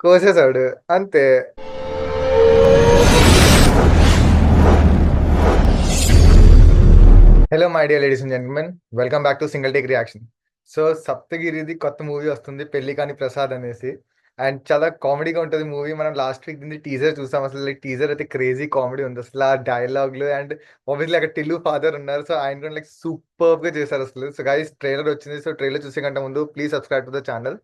కోసేసాడు అంతే. Hello my dear ladies and gentlemen, welcome back to single take reaction. So సప్తగిరిది కొత్త movie వస్తుంది, పెళ్లి కాని ప్రసాద్ అనేసి. అండ్ చాలా కామెడీగా ఉంటుంది మూవీ. మనం లాస్ట్ వీక్ దీన్ని టీజర్ చూసాం. అసలు లైక్ టీజర్ అయితే క్రేజీ కామెడీ ఉంది అసలు. ఆ డైలాగ్లు అండ్ ఆబ్వియస్లీ అక్కడ టిల్లు ఫాదర్ ఉన్నారు. సో ఆయన కూడా లైక్ సూపర్ గా చేశారు అసలు. సో గైస్ ట్రైలర్ వచ్చింది. సో ట్రైలర్ చూసే కంటే ముందు please subscribe to the channel.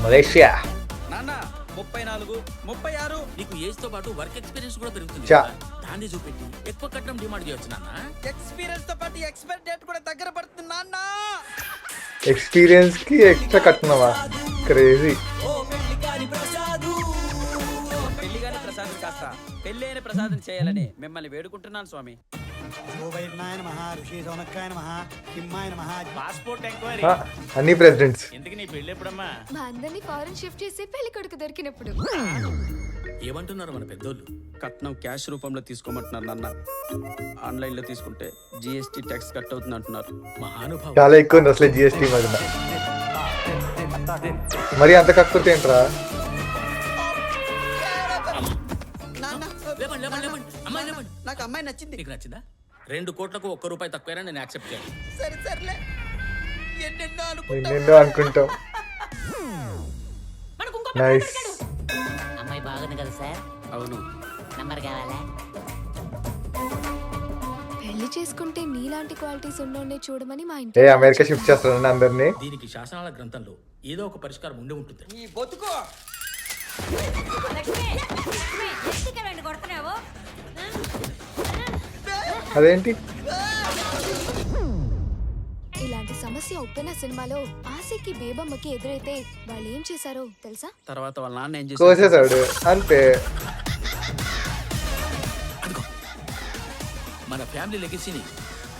Malaysia నాన్న 34 36 నీకు ఏజ్ తో పాటు వర్క్ ఎక్స్పీరియన్స్ కూడా పెరుగుతుంది చా. కదా. దాన్ని చూపెట్టి ఎక్కువ కట్నం డిమాండ్ చేయొచ్చు నాన్న. ఎక్స్పీరియన్స్ తో పాటు ఎక్స్పైర్ డేట్ కూడా దగ్గర పడుతుంది నాన్న. ఎక్స్పీరియన్స్ కి ఎక్స్ట్రా కట్టినవా? క్రేజీ. పెళ్లి గాని ప్రసాదం కాస్త పెళ్లి అయిన ప్రసాదం చేయాలని మిమ్మల్ని వేడుకుంటున్నాను స్వామి. పాస్పోర్ట్ ఎంక్వైరీ అన్ని ప్రెసిడెంట్స్. ఎందుకు నీ పెళ్లి ఎప్పుడమ్మా? మా అందరినీ ఫారెన్ షిఫ్ట్ చేసి పెళ్లి కొడుకు దొరికినప్పుడు. ఏమంటున్నారు మన పెద్దోళ్ళు? కట్నం క్యాష్ రూపంలో తీసుకోమంటున్నారు నాన్న. ఆన్లైన్ లో తీసుకుంటే జిఎస్టీ ట్యాక్స్ కట్ అవుతుంది అంటున్నారు. మహానుభావం. చాలా ఎక్కువ ఉంది అసలు జిఎస్టీ మధ్యన. మరి అంత కాకపోతే ఏంట్రా? లేవండి లేవండి లేవండి. అమ్మాయి లేవండి. నాకు అమ్మాయి నచ్చింది. నీకు నచ్చిందా? 2 కోట్లకు 1 రూపాయి తక్కువైనా నేను యాక్సెప్ట్ చేయాలి. సరే సర్లే. ఎన్నెన్నో అనుకుంటాం. నైస్. అమ్మాయి బాగుంది కదా సార్. అవును. నంబర్ కావాలా? పెళ్లి చేసుకుంటే నీలాంటి క్వాలిటీస్ ఉన్నోనే చూడమని మా ఏ ఇంట్లో అమెరికా షిఫ్ట్ చేస్తారని అందరినీ. దీనికి శాసనాల గ్రంథంలో ఏదో ఒక పరిష్కారం ఉండి ఉంటుంది. ఈ బతుకు అదేంటి? ఇలాంటి సమస్య ఉప్పెన సినిమాలో ఆశకి బేబమ్మకి ఎదురైతే వాళ్ళు ఏం చేశారో తెలుసా? తర్వాత వాళ్ళ నాన్న ఏం చేశాడు? కోసేసాడు అంతే. అదిగో మన ఫ్యామిలీ లెగసీని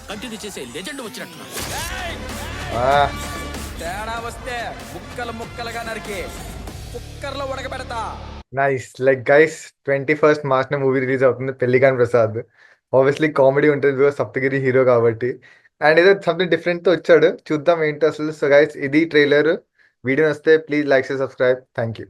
కంటిన్యూ చేసే లెజెండ్ వచ్చినట్టు. తేడా వస్తే ముక్కలు ముక్కలుగా నరికి కుక్కర్లో ఉడకబెడతా. Nice. Like guys 21st March movie release అవుతుంది, పెళ్లి కాని ప్రసాద్. ఆబ్వియస్లీ కామెడీ ఉంటుంది బికాస్ సప్తగిరి హీరో కాబట్టి. అండ్ ఏదో సంథింగ్ డిఫరెంట్ తో వచ్చాడు, చూద్దాం ఏంటి అసలు. సో గైస్ ఇది ట్రైలర్. వీడియో వస్తే please like subscribe. Thank you.